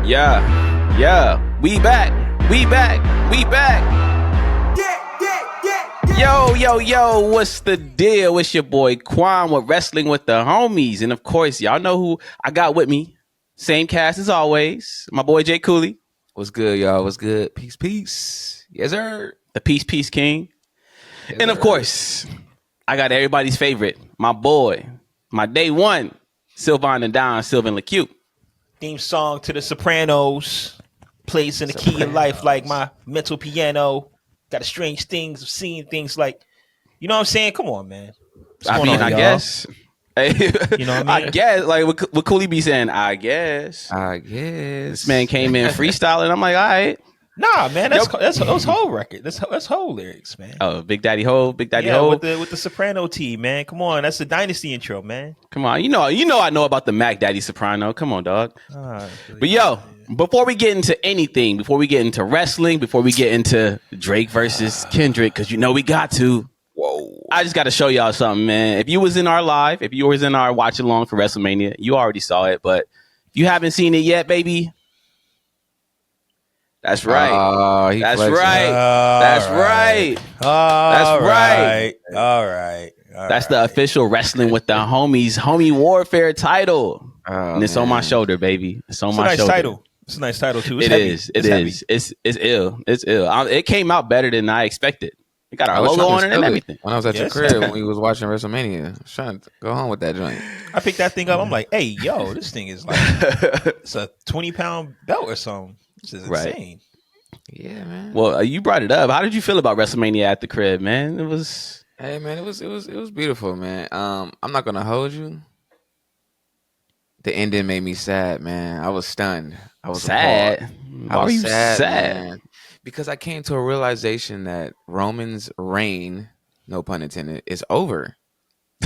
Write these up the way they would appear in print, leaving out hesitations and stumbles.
Yeah, we back. Yo, what's the deal? It's your boy Qwan with Wrestling with the Homies. And of course, y'all know who I got with me. Same cast as always. My boy Jay Cooley. What's good, y'all? What's good? Peace. Yes, sir. The Peace King. Yes, and of sir. course, I got everybody's favorite. My boy, my day one, Sylvan and Don, Sylvan LeCue. Theme song to The Sopranos. Plays in the key of life like my mental piano. Got a strange things of seeing things like, you know what I'm saying? Come on, man. I guess. Hey, you know what I mean? I guess. Like what Cooley be saying, I guess. This man came in freestyling. I'm like, all right. Nah, man, that's whole record. That's whole lyrics, man. Oh, Big Daddy Ho. with the Soprano T, man. Come on, that's the Dynasty intro, man. Come on, you know I know about the Mac Daddy Soprano. Come on, dog. But yo, before we get into anything, before we get into wrestling, before we get into Drake versus Kendrick, because you know we got to. Whoa! I just got to show y'all something, man. If you was in our live, if you was in our watch along for WrestleMania, you already saw it. But if you haven't seen it yet, baby. That's right. That's right. That's right. That's right. All right. That's the official Wrestling with the Homies Homie Warfare title. And it's on my shoulder, baby. It's on my shoulder. Title. It's a nice title too. It is. It's ill. It's ill. It came out better than I expected. It got our logo on it and everything. When I was at your crib when we was watching WrestleMania, I was trying to go home with that joint. I picked that thing up. I'm like, hey, yo, this thing is like it's a 20-pound belt or something. This is insane. Yeah, man. Well, you brought it up. How did you feel about WrestleMania at the crib, man? It was. Hey, man, it was beautiful, man. I'm not gonna hold you. The ending made me sad, man. I was stunned. I was sad. Why were you sad? Man. Because I came to a realization that Roman's reign, no pun intended, is over.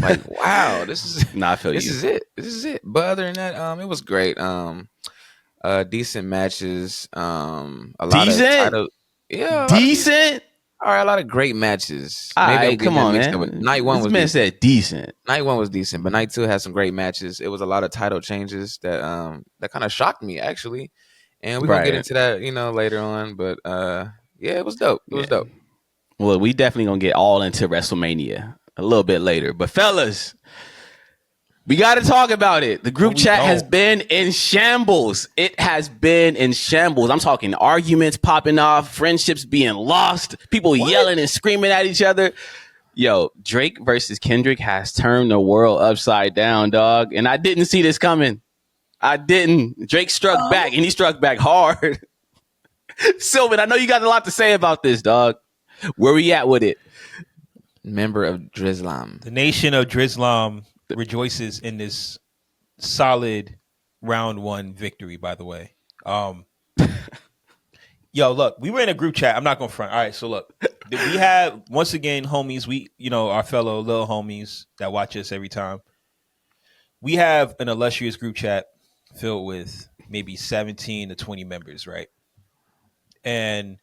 Like, wow, this is I feel this is it. This is it. But other than that, it was great. Decent matches. A lot of title, decent. All right, a lot of great matches. Maybe come on, man. Night one was decent. Said decent. Night one was decent, but night two had some great matches. It was a lot of title changes that kind of shocked me actually, and we're gonna get into that, later on. But yeah, it was dope. It was dope. Well, we definitely gonna get all into WrestleMania a little bit later, but fellas. We got to talk about it. The group chat has been in shambles. It has been in shambles. I'm talking arguments popping off, friendships being lost, people yelling and screaming at each other. Yo, Drake versus Kendrick has turned the world upside down, dog. And I didn't see this coming. I didn't. Drake struck back, and he struck back hard. Sylvan, I know you got a lot to say about this, dog. Where we at with it? Member of Drizlam. The nation of Drizlam rejoices in this solid round one victory, by the way. Yo, look, we were in a group chat. I'm not going to front. All right, so look, we have, once again, homies, our fellow little homies that watch us every time. We have an illustrious group chat filled with maybe 17 to 20 members, right? And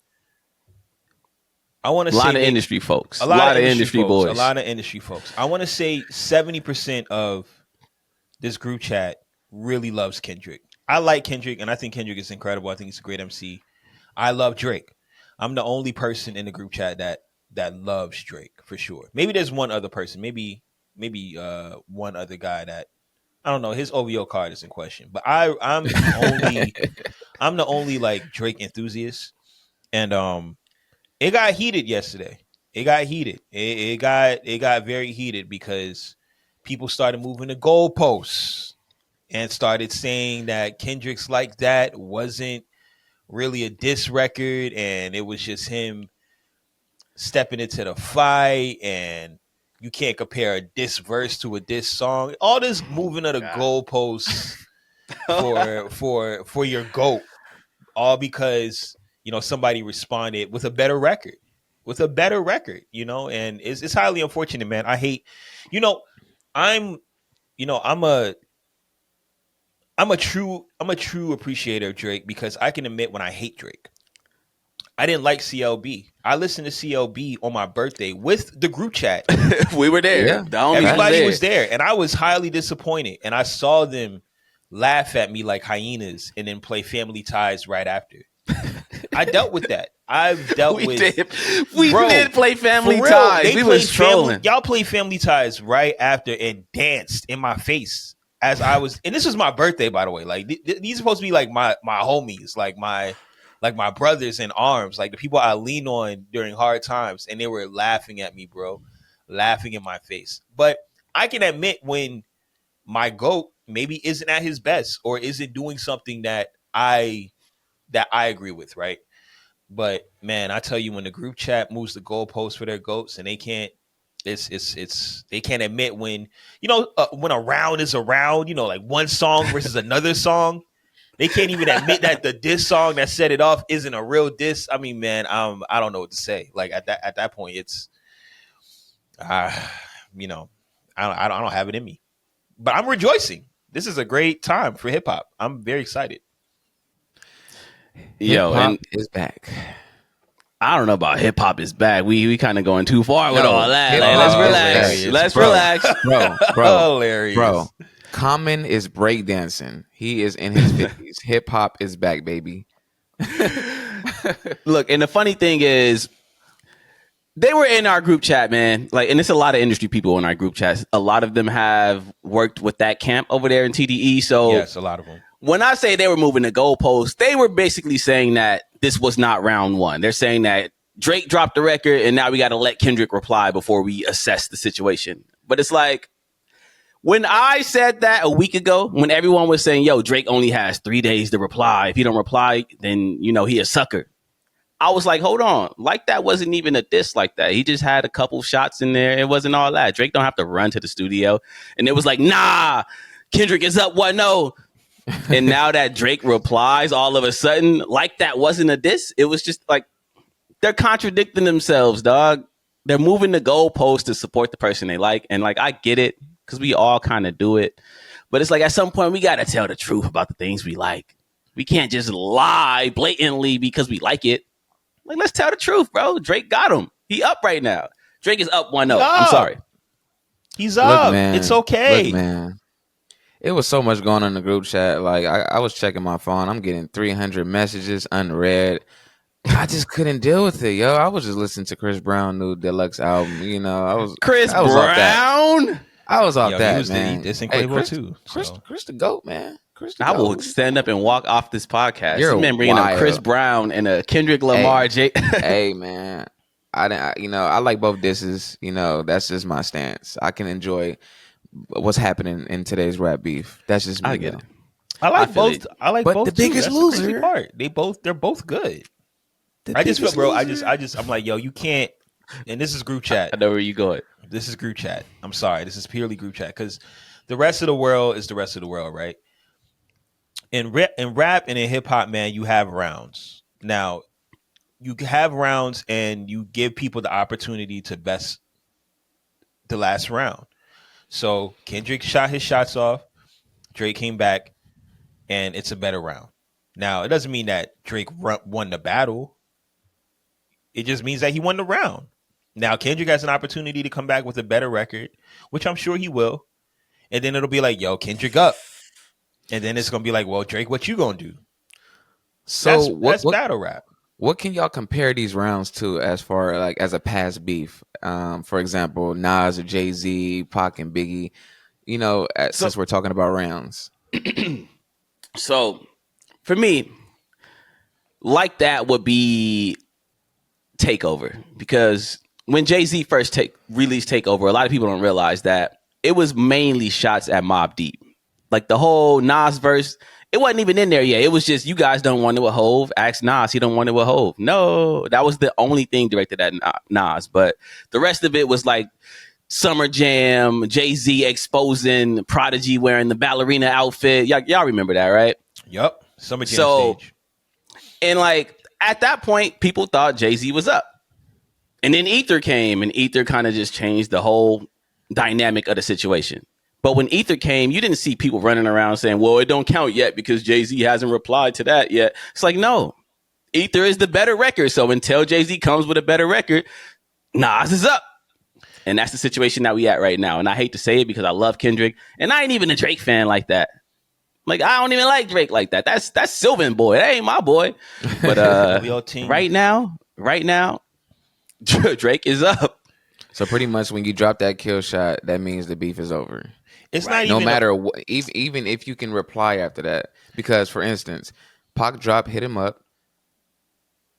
I want to say a lot of industry folks. A lot of industry boys. A lot of industry folks. I want to say 70% of this group chat really loves Kendrick. I like Kendrick, and I think Kendrick is incredible. I think he's a great MC. I love Drake. I'm the only person in the group chat that loves Drake for sure. Maybe there's one other person. Maybe one other guy that I don't know. His OVO card is in question, but I'm the only like Drake enthusiast, and it got heated yesterday. It got heated. It got very heated because people started moving the goalposts and started saying that Kendrick's Like That wasn't really a diss record, and it was just him stepping into the fight, and you can't compare a diss verse to a diss song. All this moving of the goalposts for your GOAT, all because somebody responded with a better record, and it's highly unfortunate, man. I hate, I'm a true appreciator of Drake because I can admit when I hate Drake. I didn't like CLB. I listened to CLB on my birthday with the group chat. We were there. Yeah. Everybody was there, and I was highly disappointed. And I saw them laugh at me like hyenas, and then play Family Ties right after. I dealt with that. I've dealt we with. We did play Family Ties. We was trolling. Y'all played Family Ties right after and danced in my face as I was. And this was my birthday, by the way. Like these are supposed to be like my homies, like my brothers in arms, like the people I lean on during hard times, and they were laughing at me, bro, laughing in my face. But I can admit when my GOAT maybe isn't at his best or isn't doing something that I agree with, right? But man, I tell you, when the group chat moves the goalposts for their GOATs and they can't, they can't admit when when a round is a round, like one song versus another song. They can't even admit that the diss song that set it off isn't a real diss. I mean, man, I don't know what to say. Like at that point, it's, I don't have it in me. But I'm rejoicing. This is a great time for hip hop. I'm very excited. Yo, and is back. I don't know about hip hop is back. We kind of going too far with all that. Like, let's relax, bro. Hilarious, bro. Common is breakdancing. He is in his 50s. Hip hop is back, baby. Look, and the funny thing is, they were in our group chat, man. Like, and it's a lot of industry people in our group chats. A lot of them have worked with that camp over there in TDE. So yes, a lot of them. When I say they were moving the goalposts, they were basically saying that this was not round one. They're saying that Drake dropped the record and now we got to let Kendrick reply before we assess the situation. But it's like, when I said that a week ago, when everyone was saying, yo, Drake only has 3 days to reply. If he don't reply, then, he a sucker. I was like, hold on. Like, that wasn't even a diss like that. He just had a couple shots in there. It wasn't all that. Drake don't have to run to the studio. And it was like, nah, Kendrick is up 1-0. And now that Drake replies all of a sudden, like that wasn't a diss. It was just like, they're contradicting themselves, dog. They're moving the goalpost to support the person they like. And like, I get it, because we all kind of do it. But it's like, at some point, we got to tell the truth about the things we like. We can't just lie blatantly because we like it. Like, let's tell the truth, bro. Drake got him. He up right now. Drake is up 1-0. I'm sorry. He's up. Look, man. It's okay. Look, man. It was so much going on in the group chat. Like, I was checking my phone. I'm getting 300 messages unread. I just couldn't deal with it, yo. I was just listening to Chris Brown's new deluxe album. I was Chris Brown. I was off that, man. This incredible too. Chris the GOAT, man. I will stand up and walk off this podcast. You're man bringing up Chris Brown and a Kendrick Lamar. Hey, man. I like both disses. That's just my stance. I can enjoy what's happening in today's rap beef. That's just me. I get it. I like both. I like but both. The biggest That's loser. the crazy part. They're both good. I just feel, bro. I'm like, yo, you can't. And this is group chat. I know where you going. This is group chat. I'm sorry. This is purely group chat because the rest of the world is the rest of the world, right? In rap and in hip hop, man, you have rounds. Now, you have rounds and you give people the opportunity to best the last round. So Kendrick shot his shots off. Drake came back, and it's a better round. Now, it doesn't mean that Drake won the battle. It just means that he won the round. Now, Kendrick has an opportunity to come back with a better record, which I'm sure he will. And then it'll be like, yo, Kendrick up. And then it's going to be like, well, Drake, what you going to do? So that's battle rap. What can y'all compare these rounds to as far like as a past beef? For example, Nas or Jay-Z, Pac and Biggie, since we're talking about rounds. So for me, like that would be Takeover, because when Jay-Z first released Takeover, a lot of people don't realize that it was mainly shots at Mobb Deep. Like the whole Nas verse, it wasn't even in there yet. It was just, you guys don't want it with Hove. Ask Nas, he don't want it with Hove. No, that was the only thing directed at Nas. But the rest of it was like Summer Jam, Jay-Z exposing Prodigy wearing the ballerina outfit. Y'all remember that, right? Yup. Summer Jam stage. And like at that point, people thought Jay-Z was up. And then Ether came, and Ether kind of just changed the whole dynamic of the situation. But when Ether came, you didn't see people running around saying, well, it don't count yet because Jay-Z hasn't replied to that yet. It's like, no, Ether is the better record. So until Jay-Z comes with a better record, Nas is up. And that's the situation that we at right now. And I hate to say it because I love Kendrick. And I ain't even a Drake fan like that. Like, I don't even like Drake like that. That's Sylvan boy. That ain't my boy. But We all team. right now, Drake is up. So pretty much when you drop that kill shot, that means the beef is over. It's not No even matter what, even if you can reply after that. Because for instance, Pac drop hit him up.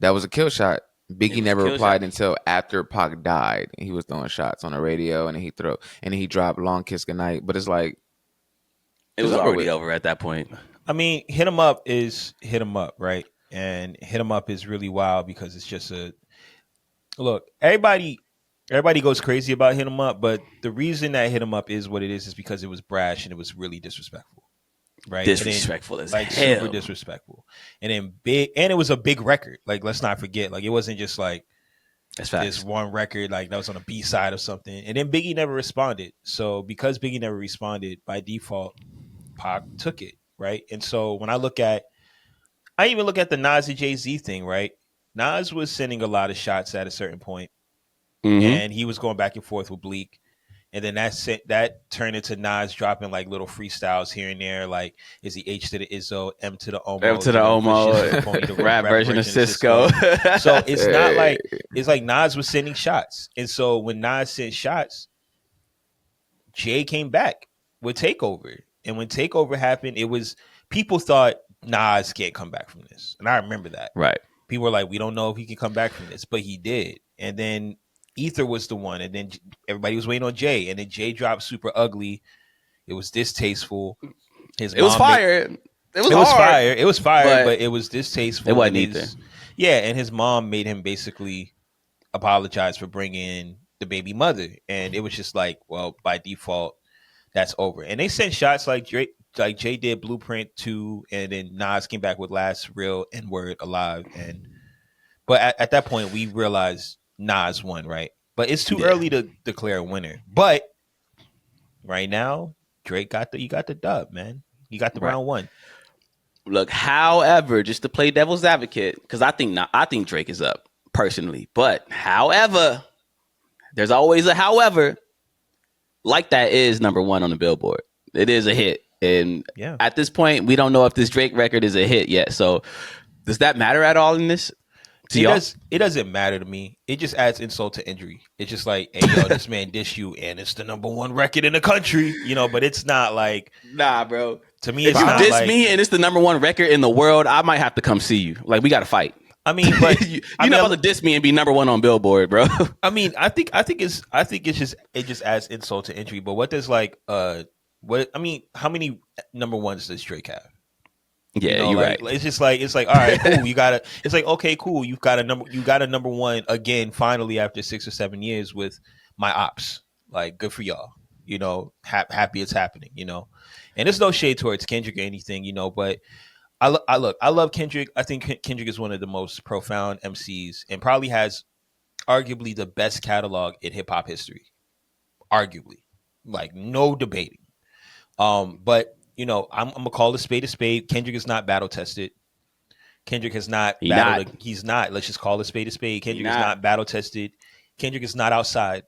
That was a kill shot. Biggie never replied until after Pac died. He was throwing shots on the radio, and then he dropped "Long Kiss Goodnight." But it's like it was already over at that point. I mean, hit him up is hit him up, right? And hit him up is really wild because it's just a look. Everybody goes crazy about hit him up, but the reason that hit him up is what it is because it was brash and it was really disrespectful. Right, disrespectful as like hell. super disrespectful, and then big, and it was a big record. Like, let's not forget, like it wasn't just like this one record, like that was on a B side or something. And then Biggie never responded. So because Biggie never responded, by default, Pac took it, right? And so when I even look at the Nas and Jay-Z thing, right? Nas was sending a lot of shots at a certain point, and he was going back and forth with Bleak. And then that turned into Nas dropping like little freestyles here and there, like is he H to the Izzo, M to the Omo, rap version of Cisco. So it's not like it's like Nas was sending shots, and so when Nas sent shots, Jay came back with Takeover, and when Takeover happened, it was people thought Nas can't come back from this, and I remember that. Right, people were like, we don't know if he can come back from this, but he did, and then Ether was the one, and then everybody was waiting on Jay, and then Jay dropped Super Ugly. It was distasteful. It was fire. It was fire, but it was distasteful. It wasn't either. Yeah, and his mom made him basically apologize for bringing in the baby mother, and it was just like, well, by default, that's over. And they sent shots like Jay did Blueprint 2, and then Nas came back with Last Real N-Word Alive, but at that point we realized Nas won, right? But it's too early to declare a winner. But right now, Drake got the dub, man. He got the round one. Look, however, just to play devil's advocate, because I think Drake is up personally. But however, there's always a however. Like that is number one on the Billboard. It is a hit, and at this point, we don't know if this Drake record is a hit yet. So, does that matter at all in this? It doesn't matter to me. It just adds insult to injury. It's just like, hey, yo, this man dish you, and it's the number one record in the country, but it's not like, nah, bro. To me, if you diss me and it's the number one record in the world, I might have to come see you. Like, we got to fight. I mean, but you're not about to diss me and be number one on Billboard, bro. I mean, I think it just adds insult to injury. But what does how many number ones does Drake have? Yeah, you're right. It's like all right, cool. It's like, okay, cool. You got a number one again, finally after 6 or 7 years with My Ops. Like, good for y'all. Happy it's happening. And there's no shade towards Kendrick or anything. But I love Kendrick. I think Kendrick is one of the most profound MCs and probably has arguably the best catalog in hip hop history. Arguably, like no debating. But I'm gonna call a spade. Kendrick is not battle tested. Kendrick has not battled. He's not. Let's just call a spade. Kendrick is not battle tested. Kendrick is not outside.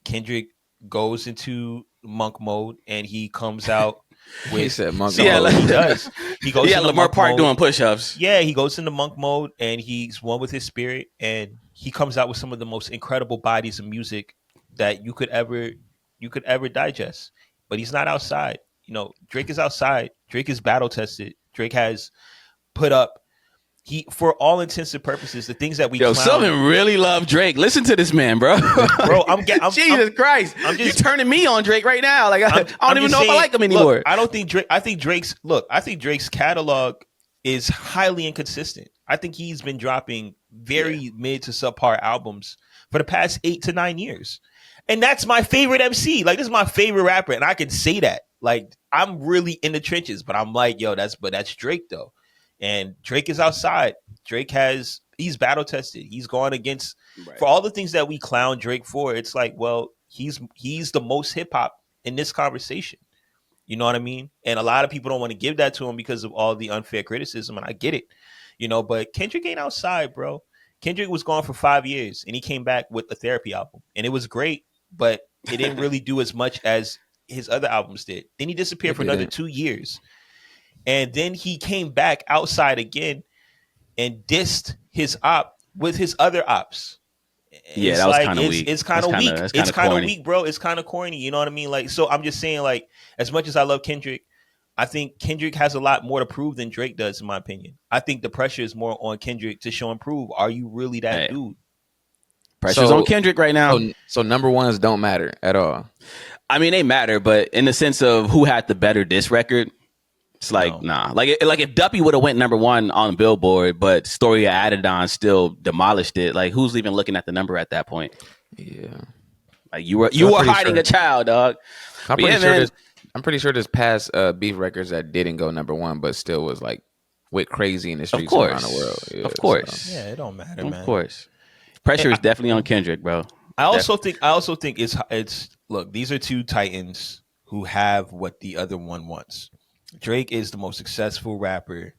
Kendrick goes into monk mode and he comes out with. He said monk mode. Yeah, he does. He goes. Yeah, Lamar Park doing push-ups. Yeah, he goes into monk mode and he's one with his spirit, and he comes out with some of the most incredible bodies of music that you could ever digest. But he's not outside. Drake is outside. Drake is battle tested. Drake has put up. For all intents and purposes, the things that we Sylvan really love Drake. Listen to this man, bro. Bro, Jesus Christ. You're turning me on Drake right now. Like I don't even know if I like him anymore. Look, I think Drake's catalog is highly inconsistent. I think he's been dropping very mid to subpar albums for the past 8 to 9 years. And that's my favorite MC. Like, this is my favorite rapper, and I can say that. Like, I'm really in the trenches, but I'm like, yo, that's Drake though. And Drake is outside. He's battle tested. He's gone against for all the things that we clown Drake for. It's like, well, he's the most hip hop in this conversation. You know what I mean? And a lot of people don't want to give that to him because of all the unfair criticism, and I get it. But Kendrick ain't outside, bro. Kendrick was gone for 5 years, and he came back with a therapy album, and it was great, but it didn't really do as much as his other albums did. Then he disappeared for another 2 years. And then he came back outside again and dissed his op with his other ops. Yeah, It's that was like kind of weak. it's kind of weak. That's It's kind of corny. weak, bro. It's kind of corny. You know what I mean? Like, so I'm just saying, like, as much as I love Kendrick, I think Kendrick has a lot more to prove than Drake does, in my opinion. I think the pressure is more on Kendrick to show and prove. Are you really that dude? Pressure's on Kendrick right now. So number ones don't matter at all. I mean, they matter, but in the sense of who had the better diss record, it's like, nah. Like if Duppy would have went number one on Billboard, but Story of Adidon still demolished it, like who's even looking at the number at that point? Yeah. Like you were hiding a child, dog. I'm pretty sure there's past beef records that didn't go number one, but still was like went crazy in the streets around the world. Yeah, of course. So. Yeah, it don't matter, man. Of course. Pressure is definitely on Kendrick, bro. I also think it's look, these are two titans who have what the other one wants. Drake is the most successful rapper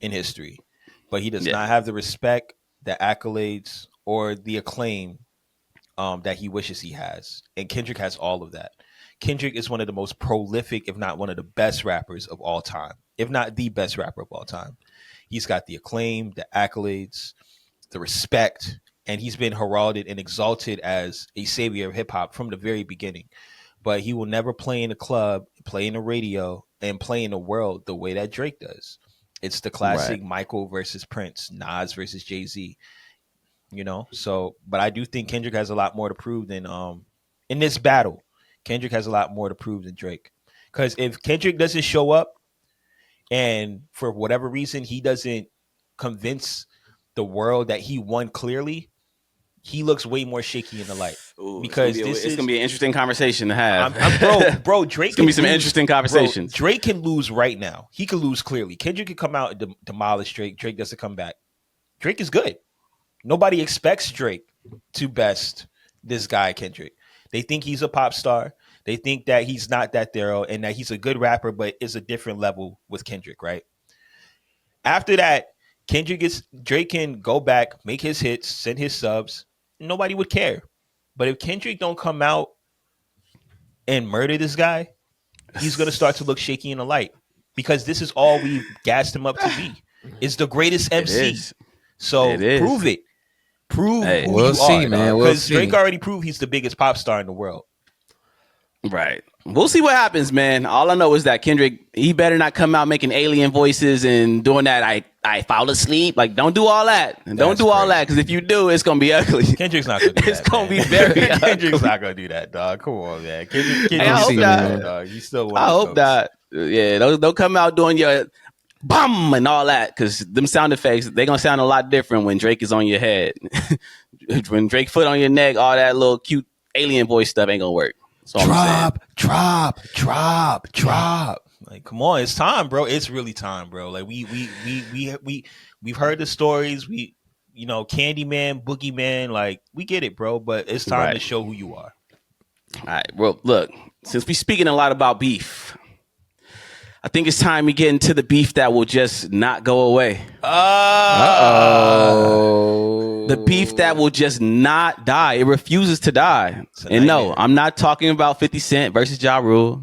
in history, but he does not have the respect, the accolades, or the acclaim that he wishes he has. And Kendrick has all of that. Kendrick is one of the most prolific, if not one of the best rappers of all time, if not the best rapper of all time. He's got the acclaim, the accolades, the respect, and he's been heralded and exalted as a savior of hip hop from the very beginning. But he will never play in a club, play in the radio, and play in the world the way that Drake does. It's the classic Michael versus Prince, Nas versus Jay-Z. You know, so but I do think Kendrick has a lot more to prove than in this battle. Kendrick has a lot more to prove than Drake. Because if Kendrick doesn't show up and for whatever reason he doesn't convince the world that he won clearly, he looks way more shaky in the light. Ooh, because it's gonna be an interesting conversation to have. Bro, Drake. It's gonna be some interesting conversations. Bro, Drake can lose right now. He could lose clearly. Kendrick could come out and demolish Drake. Drake doesn't come back. Drake is good. Nobody expects Drake to best this guy, Kendrick. They think he's a pop star. They think that he's not that thorough and that he's a good rapper, but is a different level with Kendrick, right? After that, Drake can go back, make his hits, send his subs. Nobody would care. But if Kendrick don't come out and murder this guy, he's going to start to look shaky in the light because this is all we've gassed him up to be. It's the greatest MC. So prove it. Prove who we'll you see, are, man. Because Drake already proved he's the biggest pop star in the world. Right. We'll see what happens, man. All I know is that Kendrick, he better not come out making alien voices and doing that. I fall asleep. Like, don't do all that. And don't do all that, because if you do, it's gonna be ugly. Kendrick's not gonna do that. It's gonna be very ugly. Kendrick's not gonna do that, dog. Come on, man. Kendrick I hope not. Dog. You still I hope not. Yeah, don't come out doing your bum and all that, because them sound effects, they're gonna sound a lot different when Drake is on your head. When Drake foot on your neck, all that little cute alien voice stuff ain't gonna work. Drop. Like, come on, it's time, bro. It's really time, bro. Like we've heard the stories. Candyman, Boogeyman, like we get it, bro. But it's time to show who you are. All right. Well, look, since we're speaking a lot about beef, I think it's time we get into the beef that will just not go away. The beef that will just not die. It refuses to die. And no, I'm not talking about 50 Cent versus Ja Rule.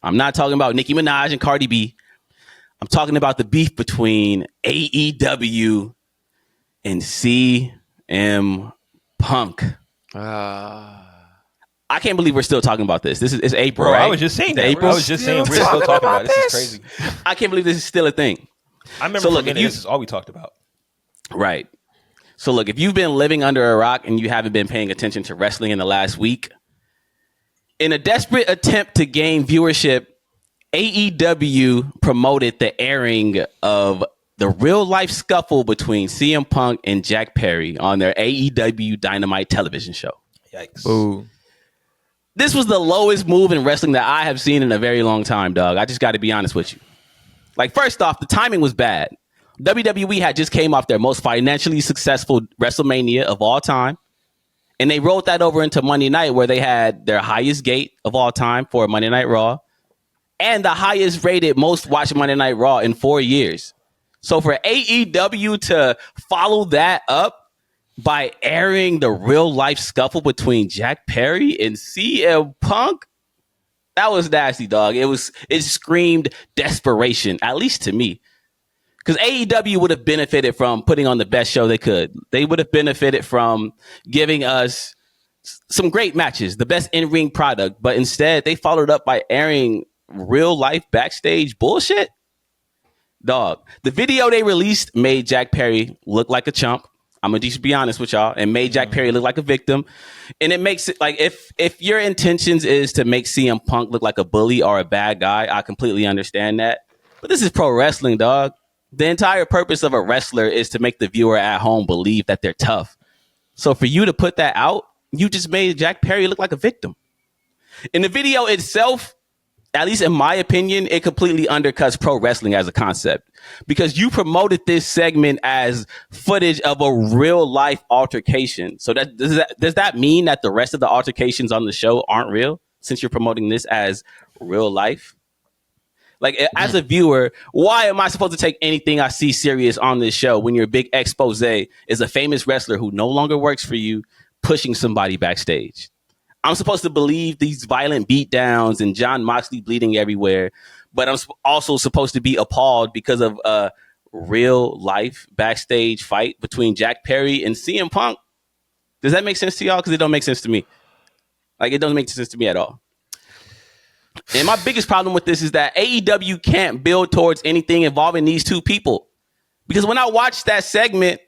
I'm not talking about Nicki Minaj and Cardi B. I'm talking about the beef between AEW and CM Punk. I can't believe we're still talking about this. It's April, right? I was just saying that. April? I was just saying we're still talking about it. This is crazy. I can't believe this is still a thing. I remember this is all we talked about. Right. So look, if you've been living under a rock and you haven't been paying attention to wrestling in the last week, in a desperate attempt to gain viewership, AEW promoted the airing of the real life scuffle between CM Punk and Jack Perry on their AEW Dynamite television show. Yikes. Ooh. This was the lowest move in wrestling that I have seen in a very long time, dog. I just got to be honest with you. Like, first off, the timing was bad. WWE had just came off their most financially successful WrestleMania of all time. And they rolled that over into Monday night, where they had their highest gate of all time for Monday Night Raw and the highest rated, most watched Monday Night Raw in 4 years. So for AEW to follow that up by airing the real life scuffle between Jack Perry and CM Punk, That was nasty, dog. It screamed desperation, at least to me. Because AEW would have benefited from putting on the best show they could. They would have benefited from giving us some great matches, the best in-ring product. But instead, they followed up by airing real-life backstage bullshit. Dog, the video they released made Jack Perry look like a chump. I'm gonna just be honest with y'all, and made Jack Perry look like a victim. And it makes it like if your intentions is to make CM Punk look like a bully or a bad guy, I completely understand that. But this is pro wrestling, dog. The entire purpose of a wrestler is to make the viewer at home believe that they're tough. So for you to put that out, you just made Jack Perry look like a victim. In the video itself, at least in my opinion, it completely undercuts pro wrestling as a concept because you promoted this segment as footage of a real life altercation. So does that mean that the rest of the altercations on the show aren't real since you're promoting this as real life? Like, as a viewer, why am I supposed to take anything I see serious on this show when your big expose is a famous wrestler who no longer works for you pushing somebody backstage? I'm supposed to believe these violent beatdowns and John Moxley bleeding everywhere, but I'm also supposed to be appalled because of a real life backstage fight between Jack Perry and CM Punk. Does that make sense to y'all? Because it don't make sense to me. Like, it doesn't make sense to me at all. And my biggest problem with this is that AEW can't build towards anything involving these two people. Because when I watched that segment,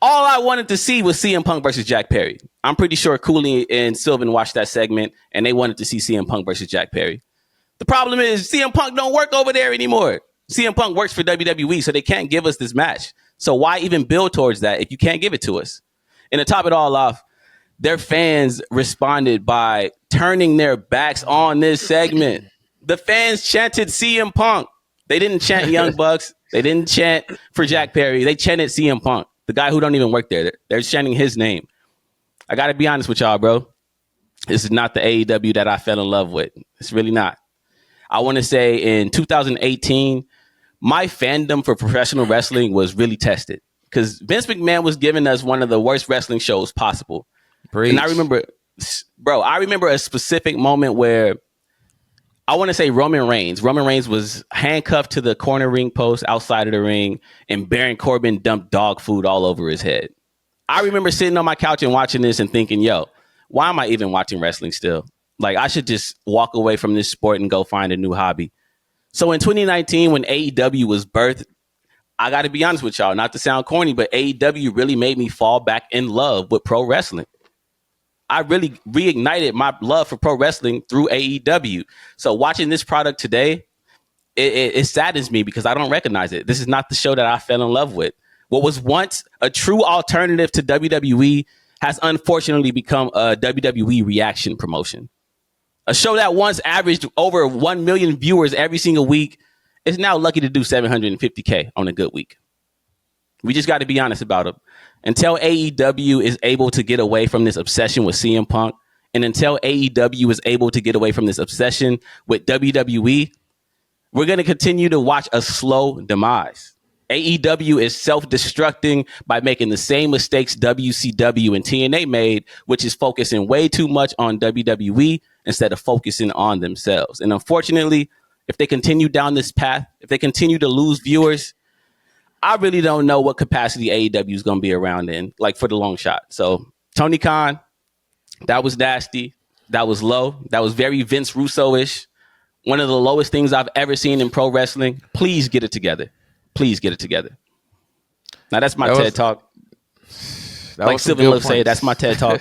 all I wanted to see was CM Punk versus Jack Perry. I'm pretty sure Cooley and Sylvan watched that segment and they wanted to see CM Punk versus Jack Perry. The problem is CM Punk don't work over there anymore. CM Punk works for WWE, so they can't give us this match. So why even build towards that if you can't give it to us? And to top it all off, their fans responded by turning their backs on this segment. The fans chanted CM Punk. They didn't chant Young Bucks. They didn't chant for Jack Perry. They chanted CM Punk, the guy who don't even work there. They're chanting his name. I got to be honest with y'all, bro. This is not the AEW that I fell in love with. It's really not. I want to say in 2018, my fandom for professional wrestling was really tested because Vince McMahon was giving us one of the worst wrestling shows possible. Preach. And I remember a specific moment where I want to say Roman Reigns was handcuffed to the corner ring post outside of the ring and Baron Corbin dumped dog food all over his head. I remember sitting on my couch and watching this and thinking, yo, why am I even watching wrestling still? Like, I should just walk away from this sport and go find a new hobby. So in 2019, when AEW was birthed, I got to be honest with y'all, not to sound corny, but AEW really made me fall back in love with pro wrestling. I really reignited my love for pro wrestling through AEW. So watching this product today, it saddens me because I don't recognize it. This is not the show that I fell in love with. What was once a true alternative to WWE has unfortunately become a WWE reaction promotion. A show that once averaged over 1 million viewers every single week is now lucky to do 750K on a good week. We just got to be honest about it. Until AEW is able to get away from this obsession with CM Punk, and until AEW is able to get away from this obsession with WWE, we're going to continue to watch a slow demise. AEW is self-destructing by making the same mistakes WCW and TNA made, which is focusing way too much on WWE instead of focusing on themselves. And unfortunately, if they continue down this path, if they continue to lose viewers, I really don't know what capacity AEW is going to be around in, like, for the long shot. So, Tony Khan, that was nasty. That was low. That was very Vince Russo-ish. One of the lowest things I've ever seen in pro wrestling. Please get it together. Please get it together. Now, that's my TED Talk. Like Sylvan Love say, that's my TED Talk.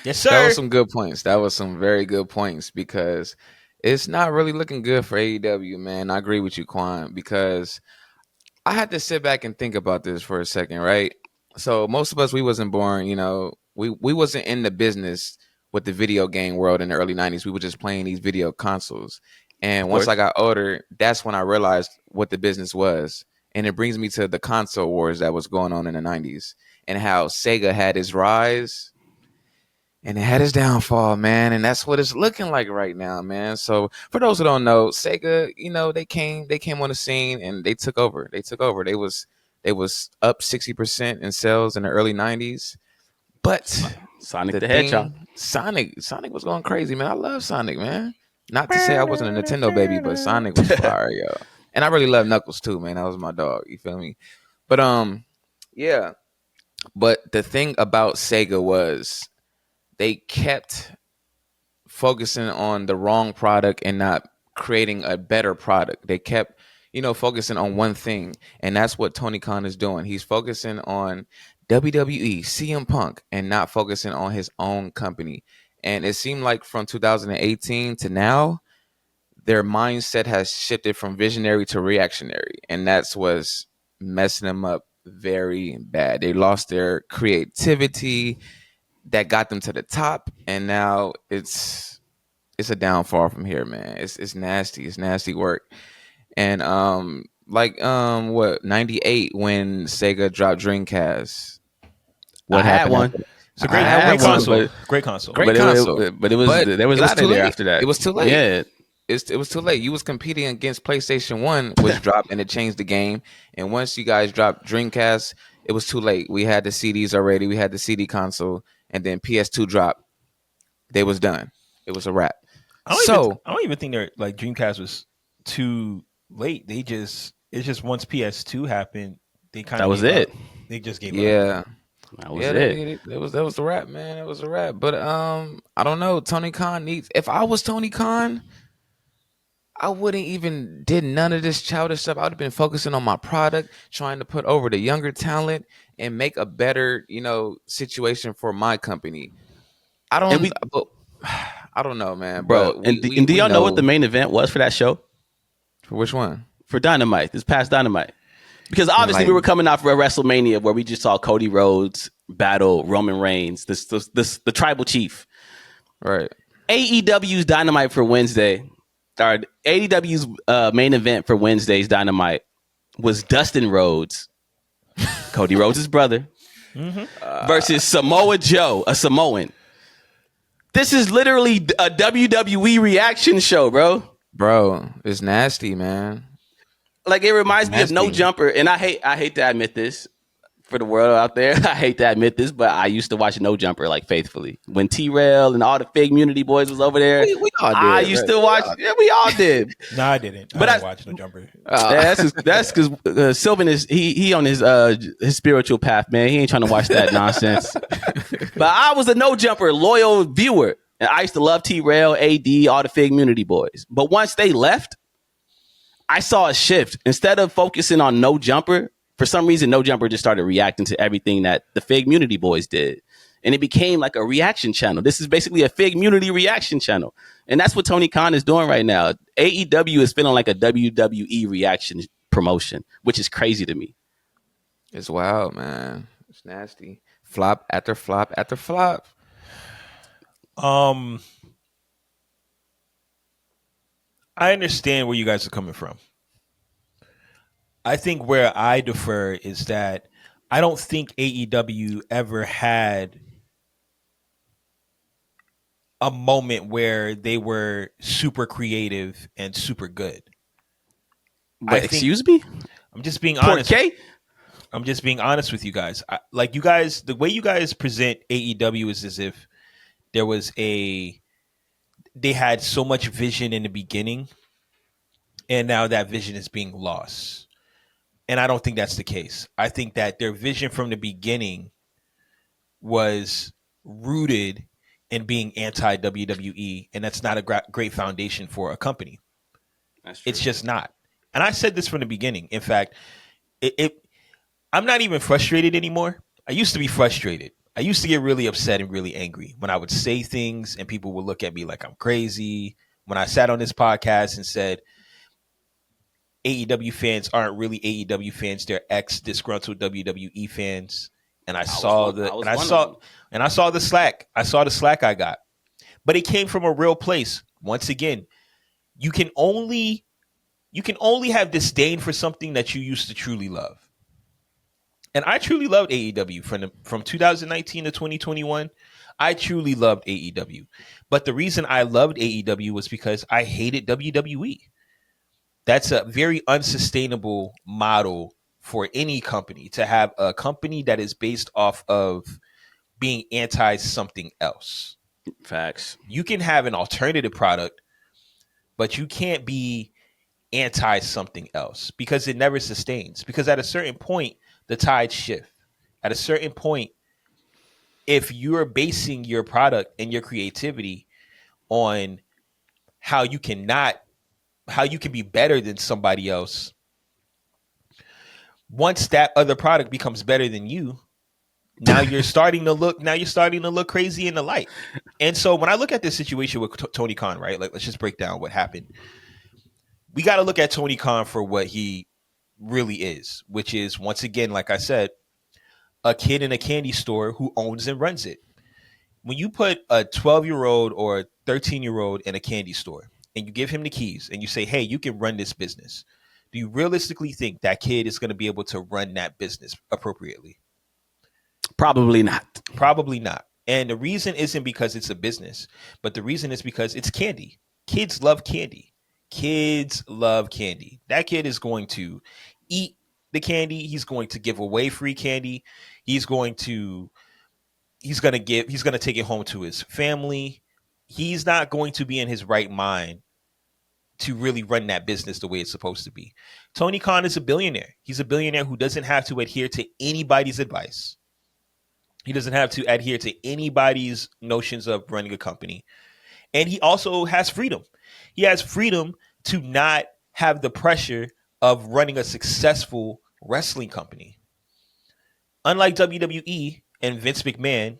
Yes, sir. That was some good points. That was some very good points because it's not really looking good for AEW, man. I agree with you, Qwan, because I had to sit back and think about this for a second, right? So most of us, we wasn't born, we wasn't in the business with the video game world in the early 90s. We were just playing these video consoles. And once I got older, that's when I realized what the business was. And it brings me to the console wars that was going on in the 90s and how Sega had its rise and it had its downfall, man. And that's what it's looking like right now, man. So for those who don't know, Sega, they came on the scene and they took over. They was up 60% in sales in the early 90s. But Sonic the Hedgehog. Sonic was going crazy, man. I love Sonic, man. Not to say I wasn't a Nintendo baby, but Sonic was fire, yo. And I really love Knuckles too, man. That was my dog. You feel me? But yeah. But the thing about Sega was they kept focusing on the wrong product and not creating a better product. They kept, focusing on one thing, and that's what Tony Khan is doing. He's focusing on WWE, CM Punk, and not focusing on his own company. And it seemed like from 2018 to now, their mindset has shifted from visionary to reactionary, and that's what's messing them up very bad. They lost their creativity that got them to the top, and now it's a downfall from here, man. It's nasty. It's nasty work. And what 98 when Sega dropped Dreamcast. What happened? One. It's a great console. Great console. Great console. But it was there was out of there after that. It was too late. Yeah. It was too late. You was competing against PlayStation 1, which dropped, and it changed the game. And once you guys dropped Dreamcast, it was too late. We had the CDs already. We had the CD console, and then PS2 dropped. They was done. It was a wrap. I don't even think they're like Dreamcast was too late. It's just once PS2 happened, they kind of that was it. Up. They just gave up. That was it. That was the wrap, man. It was a wrap. But I don't know. Tony Khan needs. If I was Tony Khan, I wouldn't even did none of this childish stuff. I would have been focusing on my product, trying to put over the younger talent and make a better, situation for my company. I don't know, man, bro. And do y'all know what the main event was for that show? For which one? For Dynamite. This past Dynamite. Because obviously we were coming off of a WrestleMania where we just saw Cody Rhodes battle Roman Reigns, the tribal chief. Right. AEW's Dynamite for Wednesday. Or AEW's main event for Wednesday's Dynamite was Dustin Rhodes, Cody Rhodes' brother, versus Samoa Joe, a Samoan. This is literally a WWE reaction show, bro. Bro, it's nasty, man. Like, it reminds me of No Jumper, and I hate to admit this for the world out there. I hate to admit this, but I used to watch No Jumper like faithfully when T-Rail and all the Fig Community boys was over there. We all did. I used to watch. Yeah, we all did. No, I didn't. I didn't watch No Jumper. That's because Sylvan is he on his spiritual path, man. He ain't trying to watch that nonsense. But I was a No Jumper loyal viewer, and I used to love T-Rail, AD, all the Fig Community boys. But once they left, I saw a shift. Instead of focusing on No Jumper, for some reason, No Jumper just started reacting to everything that the Fig Community boys did. And it became like a reaction channel. This is basically a Fig Community reaction channel. And that's what Tony Khan is doing right now. AEW is feeling like a WWE reaction promotion, which is crazy to me. It's wild, man. It's nasty. Flop after flop after flop. I understand where you guys are coming from. I think where I defer is that I don't think AEW ever had a moment where they were super creative and super good. But excuse me? I'm just being honest. I'm just being honest with you guys. The way you guys present AEW is as if they had so much vision in the beginning and now that vision is being lost. And I don't think that's the case. I think that their vision from the beginning was rooted in being anti-WWE, and that's not a great foundation for a company. That's true. It's just not. And I said this from the beginning. In fact, I'm not even frustrated anymore. I used to be frustrated. I used to get really upset and really angry when I would say things and people would look at me like I'm crazy. When I sat on this podcast and said, AEW fans aren't really AEW fans; they're ex-disgruntled WWE fans. And I saw the slack. I saw the slack I got, but it came from a real place. Once again, you can only have disdain for something that you used to truly love. And I truly loved AEW from 2019 to 2021. I truly loved AEW, but the reason I loved AEW was because I hated WWE. That's a very unsustainable model for any company, to have a company that is based off of being anti something else. Facts. You can have an alternative product but you can't be anti something else because it never sustains. Because at a certain point, the tides shift. At a certain point, if you're basing your product and your creativity on how you can be better than somebody else, once that other product becomes better than you, now you're starting to look crazy in the light. And so when I look at this situation with Tony Khan, right? Like, let's just break down what happened. We got to look at Tony Khan for what he really is, which is, once again, like I said, a kid in a candy store who owns and runs it. When you put a 12-year-old or a 13-year-old in a candy store and you give him the keys and you say, hey, you can run this business, do you realistically think that kid is going to be able to run that business appropriately? Probably not. Probably not. And the reason isn't because it's a business, but the reason is because it's candy. Kids love candy. Kids love candy. That kid is going to eat the candy. He's going to give away free candy. He's going to take it home to his family. He's not going to be in his right mind to really run that business the way it's supposed to be. Tony Khan is a billionaire. He's a billionaire who doesn't have to adhere to anybody's advice. He doesn't have to adhere to anybody's notions of running a company. And he also has freedom. He has freedom to not have the pressure of running a successful wrestling company. Unlike WWE and Vince McMahon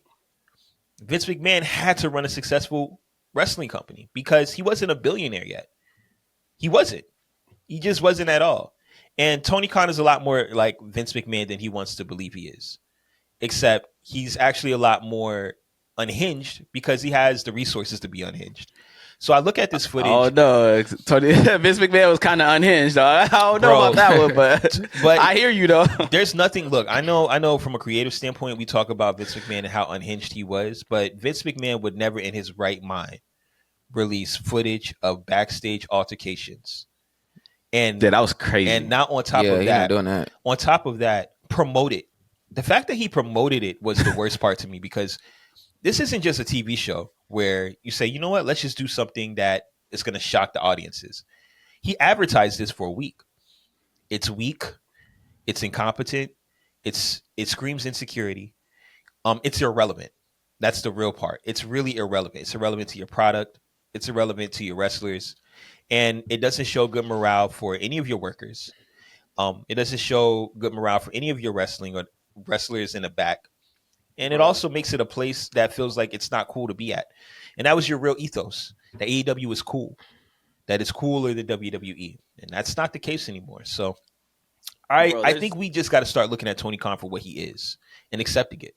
had to run a successful wrestling company because he wasn't a billionaire yet. He wasn't. He just wasn't at all. And Tony Khan is a lot more like Vince McMahon than he wants to believe he is. Except he's actually a lot more unhinged because he has the resources to be unhinged. So I look at this footage. Oh no, Tony, Vince McMahon was kind of unhinged. Though. I don't know about that one, but I hear you though. There's nothing. Look, I know from a creative standpoint, we talk about Vince McMahon and how unhinged he was, but Vince McMahon would never, in his right mind, release footage of backstage altercations. And yeah, that was crazy. And not on top of that, doing that. On top of that, promote it. The fact that he promoted it was the worst part to me because this isn't just a TV show where you say, you know what, let's just do something that is going to shock the audiences. He advertised this for a week. It's weak. It's incompetent. It screams insecurity. It's irrelevant. That's the real part. It's really irrelevant. It's irrelevant to your product. It's irrelevant to your wrestlers. And it doesn't show good morale for any of your workers. It doesn't show good morale for any of your wrestlers in the back. And it also makes it a place that feels like it's not cool to be at. And that was your real ethos. That AEW is cool. That it's cooler than WWE. And that's not the case anymore. So I think we just got to start looking at Tony Khan for what he is and accepting it.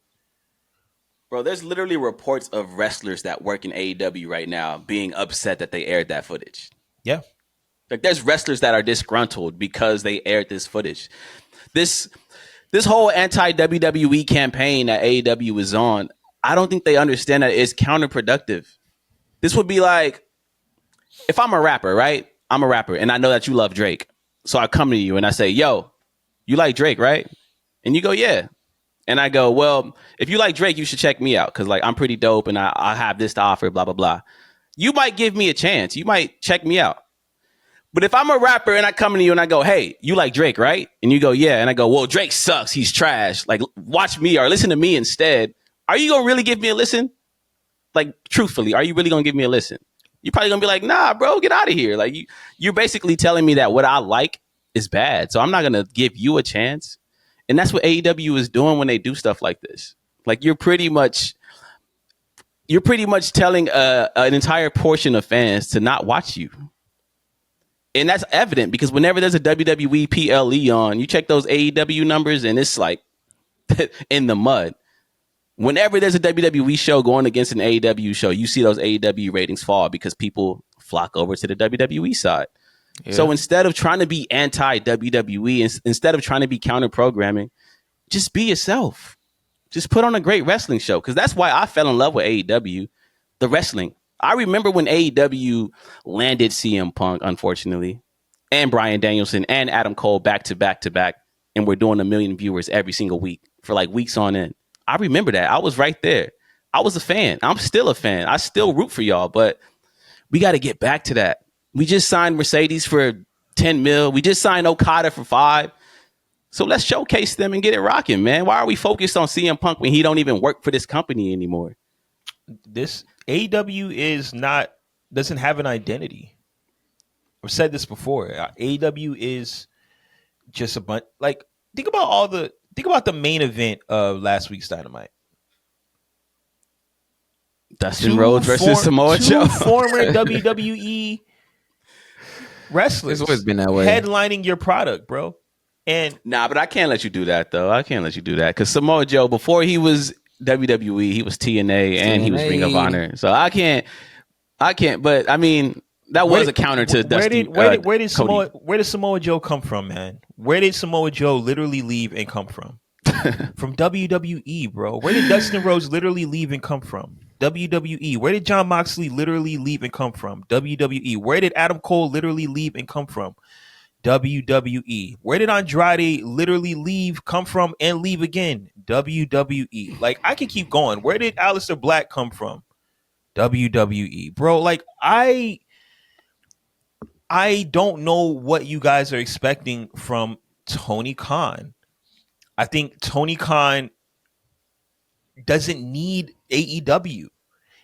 Bro, there's literally reports of wrestlers that work in AEW right now being upset that they aired that footage. Yeah. Like there's wrestlers that are disgruntled because they aired this footage. This whole anti-WWE campaign that AEW is on, I don't think they understand that it's counterproductive. This would be like, if I'm a rapper, right? I'm a rapper, and I know that you love Drake. So I come to you and I say, yo, you like Drake, right? And you go, yeah. And I go, well, if you like Drake, you should check me out because like I'm pretty dope and I have this to offer, blah, blah, blah. You might give me a chance. You might check me out. But if I'm a rapper and I come to you and I go, hey, you like Drake, right? And you go, yeah. And I go, well, Drake sucks. He's trash. Like, watch me or listen to me instead. Are you going to really give me a listen? Like, truthfully, are you really going to give me a listen? You're probably going to be like, nah, bro, get out of here. Like, you're basically telling me that what I like is bad. So I'm not going to give you a chance. And that's what AEW is doing when they do stuff like this. Like, you're pretty much telling an entire portion of fans to not watch you. And that's evident because whenever there's a WWE PLE on, you check those AEW numbers and it's like in the mud. Whenever there's a WWE show going against an AEW show, you see those AEW ratings fall because people flock over to the WWE side. Yeah. So instead of trying to be anti-WWE, instead of trying to be counter-programming, just be yourself. Just put on a great wrestling show because that's why I fell in love with AEW, the wrestling. I remember when AEW landed CM Punk, unfortunately, and Bryan Danielson and Adam Cole back to back to back, and we're doing 1 million viewers every single week for like weeks on end. I remember that. I was right there. I was a fan. I'm still a fan. I still root for y'all, but we got to get back to that. We just signed Mercedes for 10 mil. We just signed Okada for 5. So let's showcase them and get it rocking, man. Why are we focused on CM Punk when he don't even work for this company anymore? This AEW doesn't have an identity. I've said this before. AEW is just a bunch. Like, think about the main event of last week's Dynamite. Dustin Rhodes versus Samoa Joe. Former WWE wrestlers. It's always been that way. Headlining your product, bro. And but I can't let you do that, though. I can't let you do that because Samoa Joe, before he was WWE, he was TNA and he was Ring of Honor. So I can't. But I mean, that was a counter to Dusty. Where did Samoa Joe come from, man? Where did Samoa Joe literally leave and come from? From WWE, bro. Where did Dustin Rhodes literally leave and come from? WWE. Where did Jon Moxley literally leave and come from? WWE. Where did Adam Cole literally leave and come from? WWE. Where did Andrade literally come from and leave again? WWE. Like, I can keep going. Where did Aleister Black come from? WWE. Bro, like, I don't know what you guys are expecting from Tony Khan. I think Tony Khan doesn't need AEW.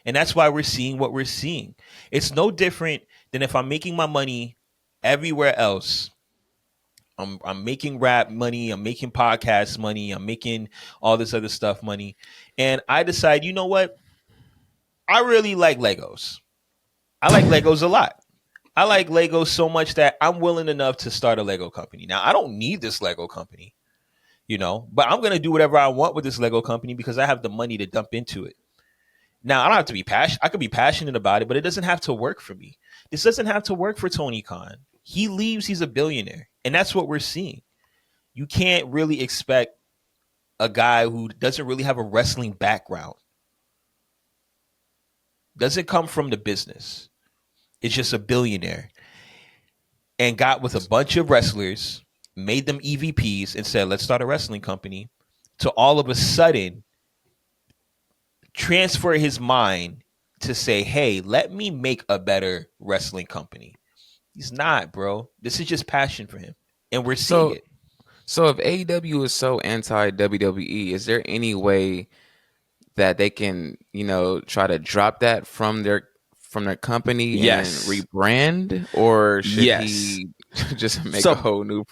And that's why we're seeing what we're seeing. It's no different than if I'm making my money everywhere else. I'm making rap money, I'm making podcast money, I'm making all this other stuff money. And I decide, you know what? I really like Legos. I like Legos a lot. I like Legos so much that I'm willing enough to start a Lego company. Now, I don't need this Lego company, but I'm going to do whatever I want with this Lego company because I have the money to dump into it. Now, I don't have to be passionate. I could be passionate about it, but it doesn't have to work for me. This doesn't have to work for Tony Khan. He leaves, he's a billionaire. And that's what we're seeing. You can't really expect a guy who doesn't really have a wrestling background, doesn't come from the business, is just a billionaire, and got with a bunch of wrestlers, made them EVPs, and said, let's start a wrestling company, to all of a sudden transfer his mind to say, hey, let me make a better wrestling company. He's not, bro. This is just passion for him. And we're seeing it. So if AEW is so anti-WWE, is there any way that they can, try to drop that from their company and rebrand? Or should he just make a whole new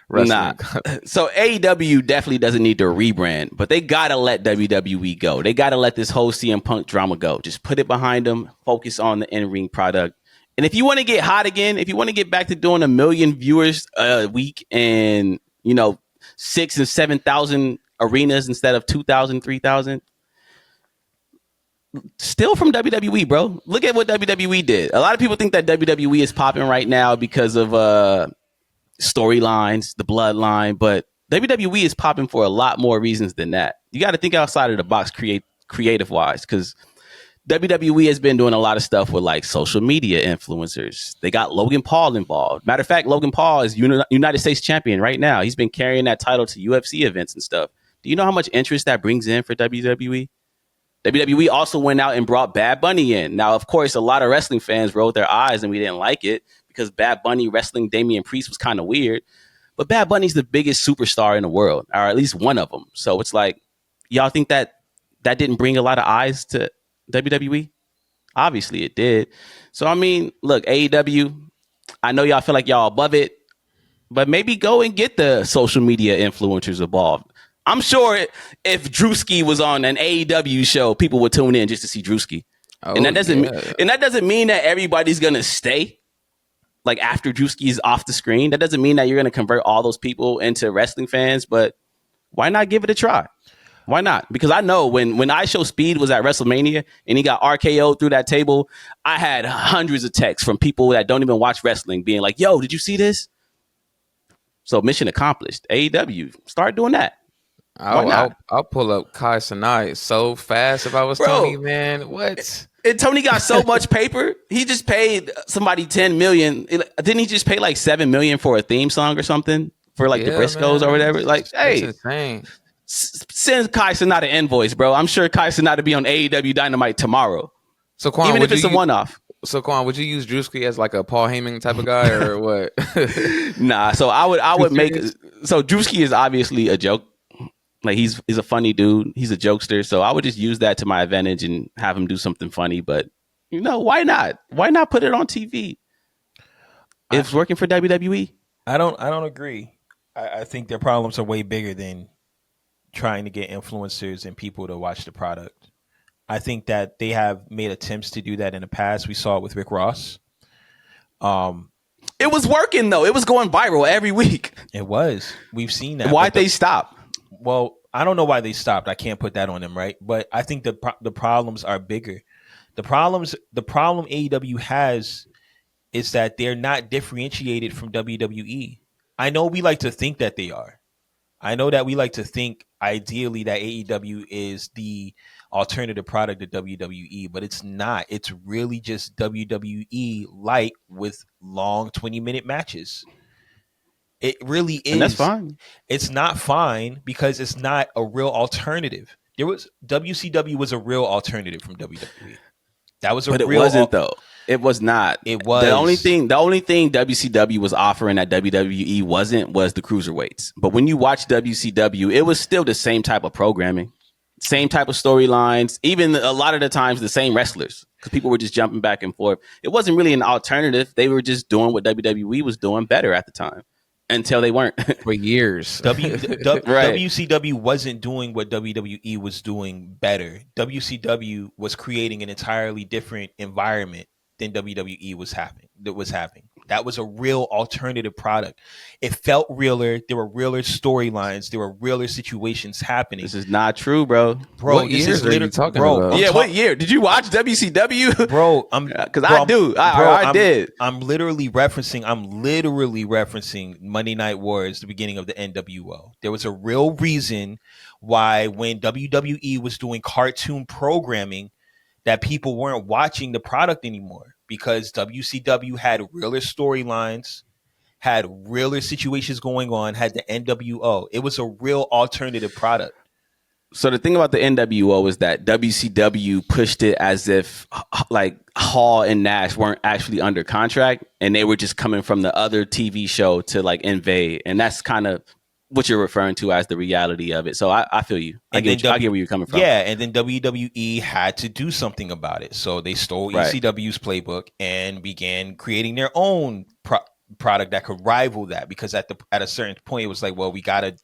wrestling company? So AEW definitely doesn't need to rebrand, but they got to let WWE go. They got to let this whole CM Punk drama go. Just put it behind them. Focus on the in-ring product. And if you want to get hot again, if you want to get back to doing 1 million viewers a week and, 6,000 and 7,000 arenas instead of 2,000, 3,000, still from WWE, bro. Look at what WWE did. A lot of people think that WWE is popping right now because of storylines, the bloodline, but WWE is popping for a lot more reasons than that. You got to think outside of the box creative wise, because WWE has been doing a lot of stuff with like social media influencers. They got Logan Paul involved. Matter of fact, Logan Paul is United States champion right now. He's been carrying that title to UFC events and stuff. Do you know how much interest that brings in for WWE? WWE also went out and brought Bad Bunny in. Now, of course, a lot of wrestling fans rolled their eyes and we didn't like it because Bad Bunny wrestling Damian Priest was kind of weird. But Bad Bunny's the biggest superstar in the world, or at least one of them. So it's like, y'all think that didn't bring a lot of eyes to WWE? Obviously it did. So I mean, look, AEW, I know y'all feel like y'all above it, but maybe go and get the social media influencers involved. I'm sure if Drewski was on an AEW show, people would tune in just to see Drewski. And that doesn't mean that everybody's gonna stay. Like after Drewski's off the screen, that doesn't mean that you're gonna convert all those people into wrestling fans, but why not give it a try? Why not? Because I know when I Show Speed was at WrestleMania and he got RKO'd through that table, I had hundreds of texts from people that don't even watch wrestling being like, yo, did you see this? So mission accomplished. AEW, start doing that. I'll pull up Kai Cenat so fast if I was Tony, man. What? And Tony got so much paper. He just paid somebody $10 million. Didn't he just pay like $7 million for a theme song or something for like the Briscoes or whatever? Like, hey, that's insane. Send Kai Cenat an invoice, bro. I'm sure Kai Cenat will be on AEW Dynamite tomorrow. So Qwan, even if it's a one-off. So, Quan, would you use Drewski as like a Paul Heyman type of guy or what? Nah, so I would make so Drewski is obviously a joke. Like he's a funny dude. He's a jokester. So I would just use that to my advantage and have him do something funny. But why not? Why not put it on TV? It's working for WWE. I don't agree. I think their problems are way bigger than trying to get influencers and people to watch the product. I think that they have made attempts to do that in the past. We saw it with Rick Ross. It was working though. It was going viral every week. It was. We've seen that. Why'd they stop? Well, I don't know why they stopped. I can't put that on them, right? But I think the problems are bigger. The problem AEW has is that they're not differentiated from WWE. I know we like to think that they are. I know that we like to think ideally that AEW is the alternative product to WWE, but it's not. It's really just WWE light with long 20-minute matches. It really is. And that's fine. It's not fine because it's not a real alternative. WCW was a real alternative from WWE. That was but it wasn't though. It was not. It was the only thing WCW was offering that WWE was the cruiserweights. But when you watch WCW, it was still the same type of programming, same type of storylines, even a lot of the times the same wrestlers because people were just jumping back and forth. It wasn't really an alternative. They were just doing what WWE was doing better at the time. Until they weren't for years. Right. WCW wasn't doing what WWE was doing better. WCW was creating an entirely different environment than WWE was having. That was a real alternative product. It felt realer. There were realer storylines. There were realer situations happening. This is not true, bro. What years are you talking about? Yeah, what year? Did you watch WCW? Bro, because I do. I did. I'm literally referencing Monday Night Wars, the beginning of the NWO. There was a real reason why when WWE was doing cartoon programming that people weren't watching the product anymore because WCW had realer storylines, had realer situations going on, had the NWO. It was a real alternative product. So the thing about the NWO is that WCW pushed it as if like Hall and Nash weren't actually under contract and they were just coming from the other TV show to like invade. And that's kind of what you're referring to as the reality of it. So I feel you. I get where you're coming from. Yeah, and then WWE had to do something about it. So they stole ECW's playbook and began creating their own product that could rival that because at a certain point it was like, well, we gotta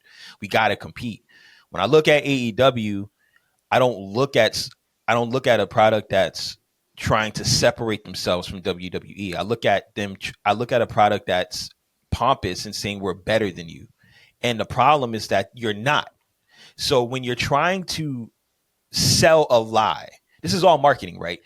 compete. When I look at AEW, I don't look at a product that's trying to separate themselves from WWE. I look at a product that's pompous and saying we're better than you. And the problem is that you're not. So when you're trying to sell a lie, this is all marketing, right?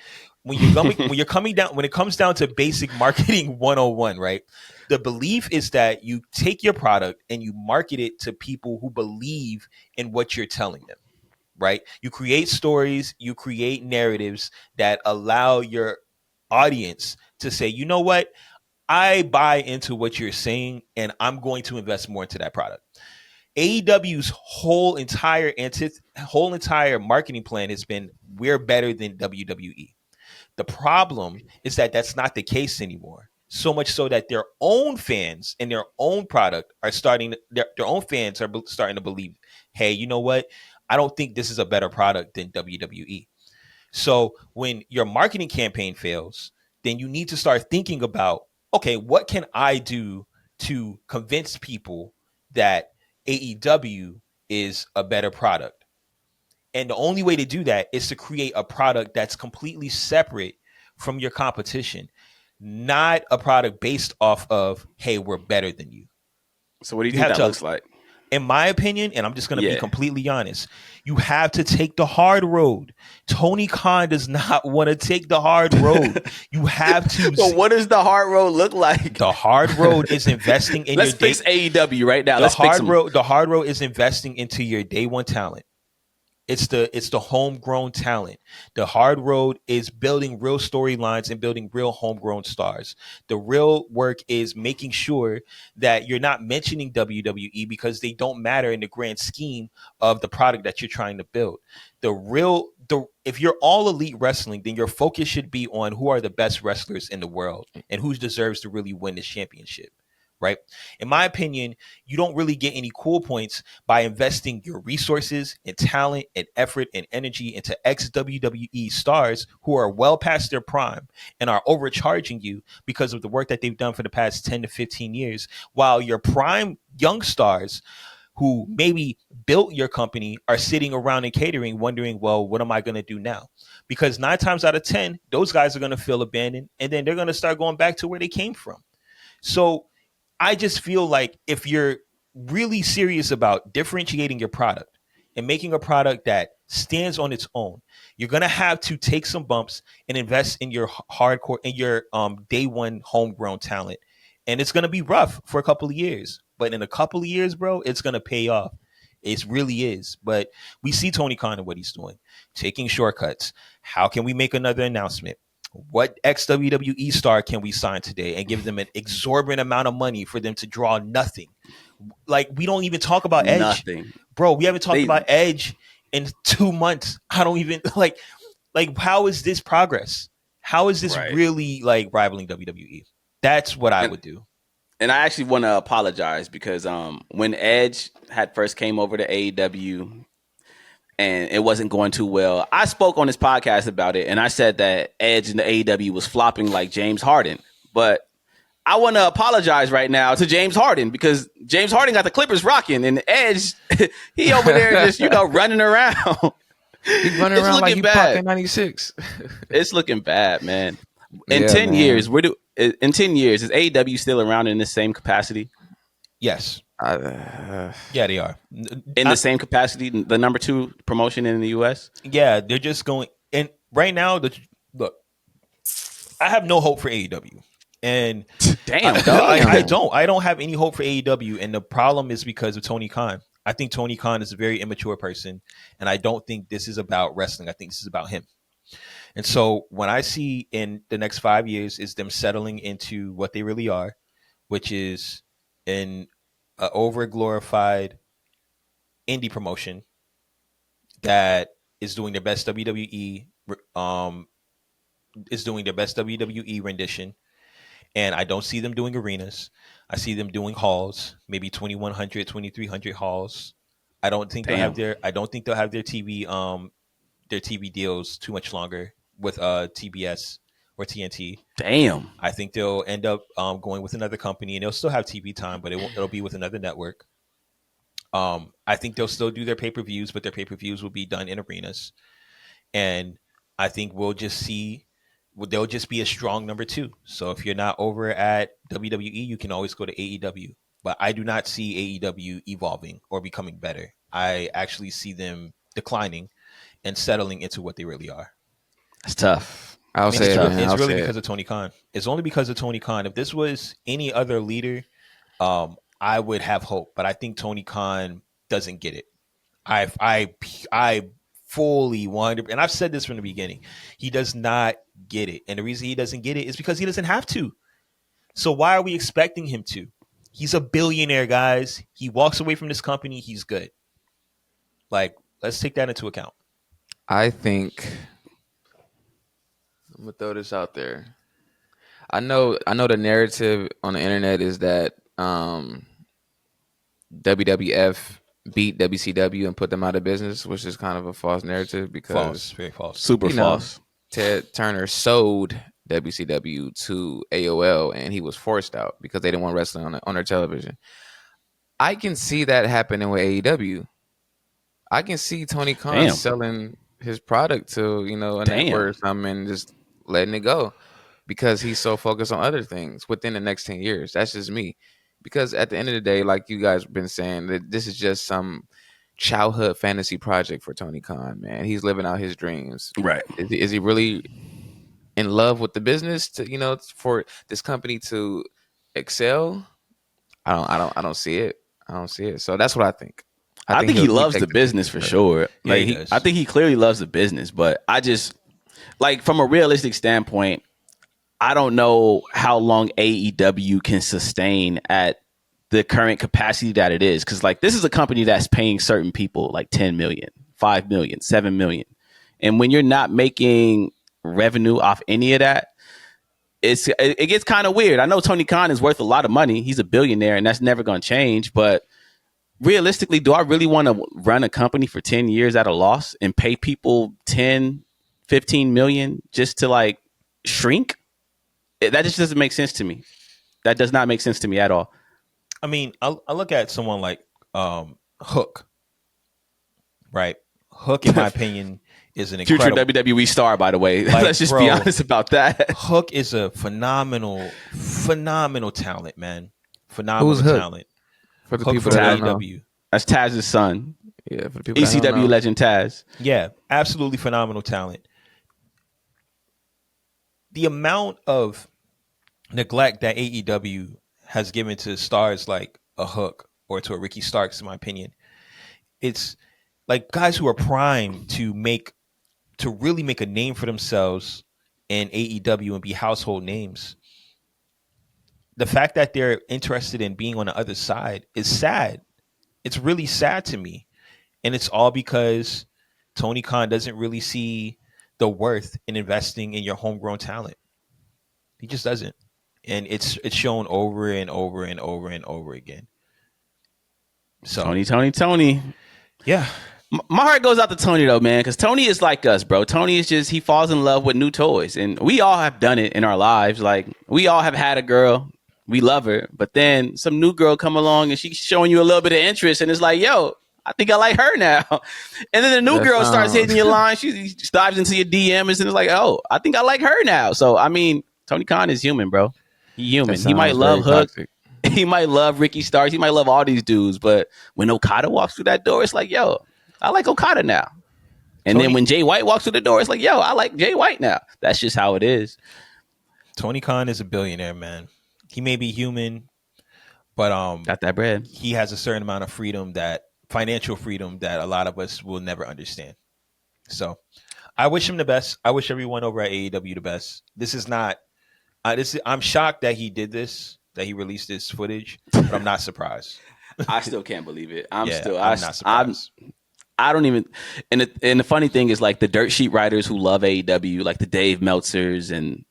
When it comes down to basic marketing 101, right? The belief is that you take your product and you market it to people who believe in what you're telling them, right? You create stories, you create narratives that allow your audience to say, you know what? I buy into what you're saying and I'm going to invest more into that product. AEW's whole entire marketing plan has been we're better than WWE. The problem is that that's not the case anymore. So much so that their own fans and their own product are their own fans are starting to believe, hey, you know what? I don't think this is a better product than WWE. So when your marketing campaign fails, then you need to start thinking about, okay, what can I do to convince people that AEW is a better product? And the only way to do that is to create a product that's completely separate from your competition, not a product based off of, hey, we're better than you. So what do you think that looks like? In my opinion, and I'm just going to be completely honest, you have to take the hard road. Tony Khan does not want to take the hard road. You have to. So what does the hard road look like? The hard road is investing in Let's fix AEW right now. The hard road is investing into your day one talent. It's the homegrown talent. The hard road is building real storylines and building real homegrown stars. The real work is making sure that you're not mentioning WWE because they don't matter in the grand scheme of the product that you're trying to build. The real if you're all elite wrestling, then your focus should be on who are the best wrestlers in the world and who deserves to really win this championship, right? In my opinion, you don't really get any cool points by investing your resources and talent and effort and energy into ex-WWE stars who are well past their prime and are overcharging you because of the work that they've done for the past 10 to 15 years, while your prime young stars who maybe built your company are sitting around and catering, wondering, well, what am I going to do now? Because 9 times out of 10, those guys are going to feel abandoned, and then they're going to start going back to where they came from. So I just feel like if you're really serious about differentiating your product and making a product that stands on its own, you're going to have to take some bumps and invest in your hardcore, in your day one homegrown talent. And it's going to be rough for a couple of years. But in a couple of years, bro, it's going to pay off. It really is. But we see Tony Khan and what he's doing, taking shortcuts. How can we make another announcement? What ex-WWE star can we sign today and give them an exorbitant amount of money for them to draw nothing? Like, we don't even talk about Edge. Nothing. Bro, we haven't talked about Edge in 2 months. I don't even, like how is this progress? How is this really, like, rivaling WWE? That's what I would do. And I actually want to apologize because when Edge had first came over to AEW and it wasn't going too well, I spoke on this podcast about it, and I said that Edge in the AEW was flopping like James Harden. But I want to apologize right now to James Harden because James Harden got the Clippers rocking, and Edge, he over there just, running around. He's running around like he's pocket 96. It's looking bad, man. In 10 years, in 10 years, is AEW still around in the same capacity? Yes. Yeah, they are. In the same capacity, the number 2 promotion in the U.S.? Yeah, they're just going. And right now, look, I have no hope for AEW. And damn, I don't have any hope for AEW. And the problem is because of Tony Khan. I think Tony Khan is a very immature person. And I don't think this is about wrestling. I think this is about him. And so when I see in the next 5 years is them settling into what they really are, which is an over-glorified indie promotion that is doing their best WWE rendition. And I don't see them doing arenas. I see them doing halls, maybe 2,100, 2,300 halls. I don't think they'll have their TV deals too much longer with TBS or TNT. Damn. I think they'll end up going with another company, and they'll still have TV time, but it'll be with another network. I think they'll still do their pay-per-views, but their pay-per-views will be done in arenas. And I think they'll just be a strong number 2. So if you're not over at WWE, you can always go to AEW. But I do not see AEW evolving or becoming better. I actually see them declining and settling into what they really are. It's tough. It's really because of Tony Khan. It's only because of Tony Khan. If this was any other leader, I would have hope. But I think Tony Khan doesn't get it. I fully wonder, and I've said this from the beginning, he does not get it. And the reason he doesn't get it is because he doesn't have to. So why are we expecting him to? He's a billionaire, guys. He walks away from this company, he's good. Like, let's take that into account. I think I'm gonna throw this out there. I know the narrative on the internet is that WWF beat WCW and put them out of business, which is kind of a false narrative because very false, super false. Ted Turner sold WCW to AOL and he was forced out because they didn't want wrestling on their television. I can see that happening with AEW. I can see Tony Khan selling his product to a network or something and just letting it go because he's so focused on other things within the next 10 years. That's just me. Because at the end of the day, like you guys have been saying, that this is just some childhood fantasy project for Tony Khan, man. He's living out his dreams. Right. Is he really in love with the business to, for this company to excel? I don't see it. I don't see it. So that's what I think. I think he loves the business for sure. Like I think he clearly loves the business, but I just like from a realistic standpoint, I don't know how long AEW can sustain at the current capacity that it is. Cause like this is a company that's paying certain people like 10 million, 5 million, 7 million. And when you're not making revenue off any of that, it gets kind of weird. I know Tony Khan is worth a lot of money. He's a billionaire, and that's never going to change. But realistically, do I really want to run a company for 10 years at a loss and pay people 10, 15 million just to like shrink? That just doesn't make sense to me. That does not make sense to me at all. I mean, I look at someone like Hook, right? Hook, in my opinion, is an incredible future WWE star, by the way. Like, Let's just be honest about that. Hook is a phenomenal talent, man. Phenomenal Who's Hook? talent. For the Hook people from that don't know. AEW. That's Taz's son. Yeah, for the people that don't ECW know. legend Taz. Yeah, absolutely phenomenal talent. The amount of neglect that AEW has given to stars like a Hook or to a Ricky Starks, in my opinion, it's like guys who are primed to really make a name for themselves in AEW and be household names. The fact that they're interested in being on the other side is sad. It's really sad to me. And it's all because Tony Khan doesn't really see the worth in investing in your homegrown talent. He just doesn't. And it's shown over and over and over and over again. So Tony. Yeah. My heart goes out to Tony though, man, because Tony is like us, bro. Tony is just, he falls in love with new toys. And we all have done it in our lives. Like, we all have had a girl, we love her, but then some new girl come along and she's showing you a little bit of interest, and it's like, yo, I think I like her now. And then the new girl starts hitting your line. She dives into your DMs and it's like, oh, I think I like her now. So, I mean, Tony Khan is human, bro. He's human. He might love Hook. Toxic. He might love Ricky Starks. He might love all these dudes. But when Okada walks through that door, it's like, yo, I like Okada now. And then when Jay White walks through the door, it's like, yo, I like Jay White now. That's just how it is. Tony Khan is a billionaire, man. He may be human, but got that bread. He has a certain amount of financial freedom that a lot of us will never understand. So I wish him the best. I wish everyone over at AEW the best. This is not I'm shocked that he did this, that he released this footage, but I'm not surprised. I still can't believe it. I'm not surprised. I don't even. And the funny thing is, like, the dirt sheet writers who love AEW, like the Dave Meltzers, and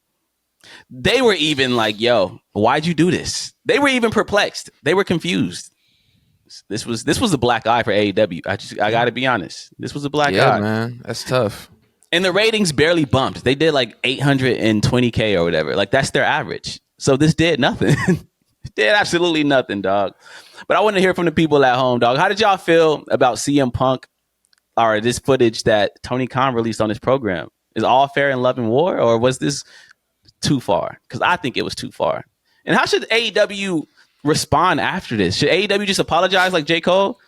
they were even like, yo, why'd you do this? They were even perplexed. They were confused. This was a black eye for AEW. I got to be honest. This was a black eye. Yeah, man. That's tough. And the ratings barely bumped. They did like 820K or whatever. Like, that's their average. So this did nothing. Did absolutely nothing, dog. But I want to hear from the people at home, dog. How did y'all feel about CM Punk or this footage that Tony Khan released on his program? Is all fair in love and war, or was this too far? Because I think it was too far. And how should AEW respond after this? Should AEW just apologize like J. Cole?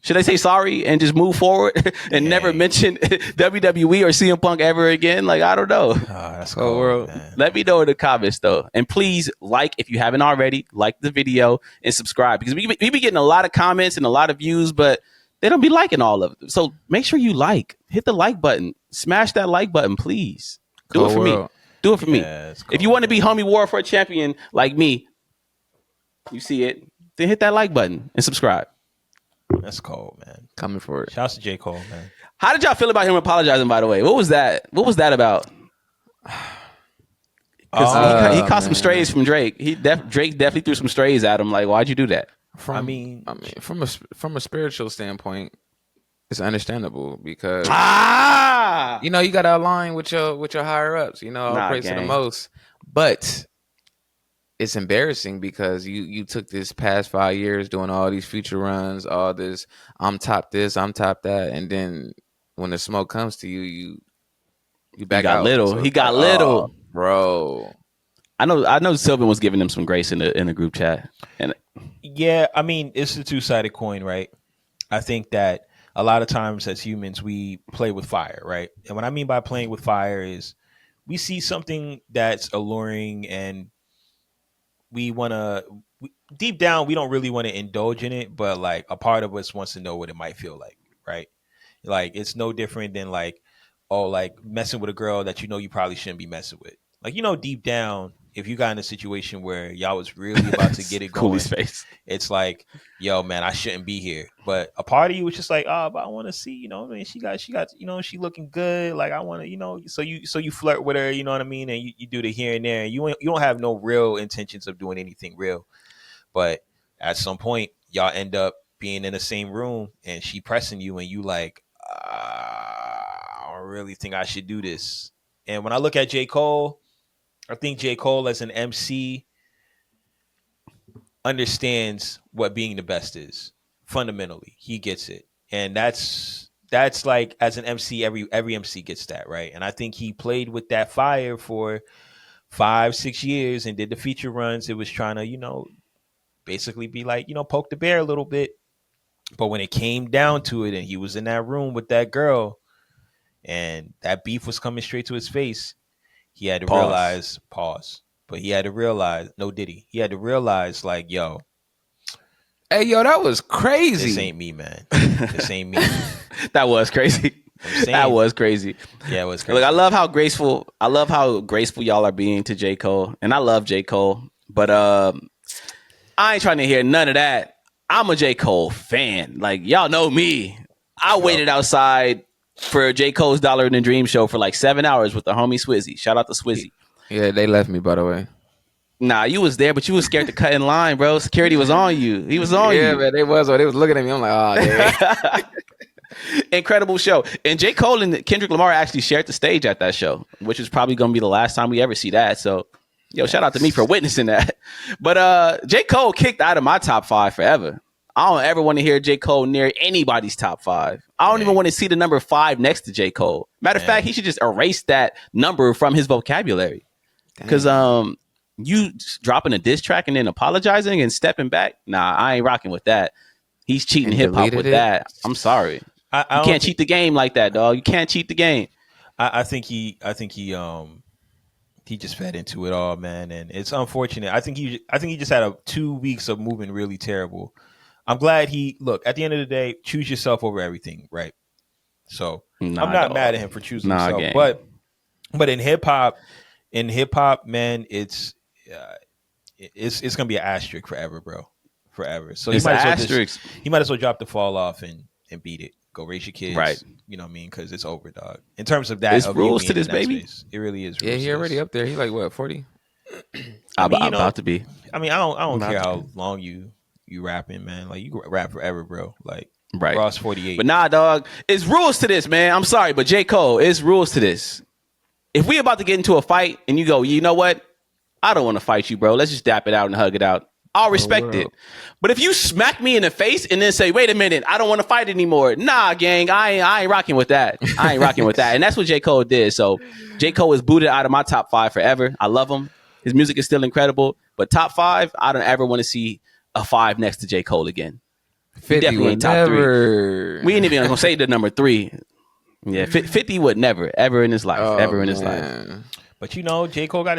Should they say sorry and just move forward and never mention WWE or CM Punk ever again? Like, I don't know. That's cool, man. Let me know in the comments, though. And please, like, if you haven't already, like the video and subscribe. Because we be getting a lot of comments and a lot of views, but they don't be liking all of them. So make sure you like. Hit the like button. Smash that like button, please. Do it for me. Do it for me. If you want to be Homie War for a champion like me, you see it, then hit that like button and subscribe. That's cold, man. Coming for it. Shouts to J. Cole, man. How did y'all feel about him apologizing, by the way? What was that? What was that about? Because he caught some strays from Drake. Drake definitely threw some strays at him. Like, why'd you do that? From a spiritual standpoint, it's understandable because you know, you got to align with your higher ups. You know, all praise to the most. But it's embarrassing because you took this past 5 years doing all these future runs, all this, I'm top this, I'm top that, and then when the smoke comes to you back out. So he got little, bro. I know. Sylvan was giving him some grace in the group chat, and yeah, I mean, it's a two-sided coin, right? I think that a lot of times as humans we play with fire, right? And what I mean by playing with fire is we see something that's alluring and we want to, deep down, we don't really want to indulge in it, but like a part of us wants to know what it might feel like, right? Like, it's no different than like, like messing with a girl that you know you probably shouldn't be messing with. Like, you know, deep down, if you got in a situation where y'all was really about to get it going, Cooley's face. it's like, yo, man, I shouldn't be here. But a part of you was just like, oh, but I want to see, you know, I mean, she got, you know, she looking good. Like I want to, you know, so you flirt with her, you know what I mean, and you do the here and there. And you don't have no real intentions of doing anything real. But at some point, y'all end up being in the same room, and she pressing you, and you like, I don't really think I should do this. And when I look at J. Cole, I think J. Cole as an MC understands what being the best is. Fundamentally, he gets it. And that's like, as an MC, every MC gets that, right? And I think he played with that fire for 5-6 years and did the feature runs. It was trying to, you know, basically be like, you know, poke the bear a little bit. But when it came down to it and he was in that room with that girl and that beef was coming straight to his face, he had to realize, but he had to realize, no Diddy, he had to realize, like, yo, hey, yo, that was crazy. This ain't me, man. This ain't me. That was crazy. That was crazy. Yeah, it was crazy. Look, I love how graceful y'all are being to J. Cole. And I love J. Cole. But I ain't trying to hear none of that. I'm a J. Cole fan. Like, y'all know me. I waited outside for J. Cole's Dollar in the Dream show for like 7 hours with the homie Swizzy. Shout out to Swizzy. Yeah, they left me, by the way. Nah, you was there, but you was scared to cut in line, bro. Security was on you. He was on you. Yeah, man, they was looking at me. I'm like, oh, damn. Incredible show. And J. Cole and Kendrick Lamar actually shared the stage at that show, which is probably going to be the last time we ever see that. So, yo, shout out to me for witnessing that. But J. Cole kicked out of my top 5 forever. I don't ever want to hear J. Cole near anybody's top 5. I don't even want to see the number 5 next to J. Cole. Matter of fact, he should just erase that number from his vocabulary. Because you dropping a diss track and then apologizing and stepping back, nah, I ain't rocking with that. He's cheating hip hop with that. I'm sorry. You can't cheat the game like that, dog. You can't cheat the game. I think he just fed into it all, man, and it's unfortunate. I think he just had 2 weeks of moving really terrible. I'm glad look, at the end of the day, choose yourself over everything, right? So I'm not mad at him for choosing himself, gang. but in hip hop, man, it's gonna be an asterisk forever, bro, forever. So he might as well drop the fall off and beat it. Go raise your kids, right? You know what I mean? Because it's over, dog. In terms of that, it's rules to this, baby. Space, it really is. Yeah, he already up there. He like what, 40? I'm about to be. I mean, I don't care how long you rapping, man. Like, you can rap forever, bro. Like, right. Ross 48. But nah, dog. It's rules to this, man. I'm sorry, but J. Cole, it's rules to this. If we about to get into a fight and you go, you know what? I don't want to fight you, bro. Let's just dap it out and hug it out. I'll respect it. But if you smack me in the face and then say, wait a minute, I don't want to fight anymore. Nah, gang, I ain't rocking with that. I ain't rocking with that. And that's what J. Cole did. So J. Cole is booted out of my top 5 forever. I love him. His music is still incredible. But top 5, I don't ever want to see a 5 next to J. Cole again. 50 definitely ain't top 3. We ain't even going to say the number 3. Yeah, 50 would never, ever in his life. Ever in his life. But you know, J. Cole got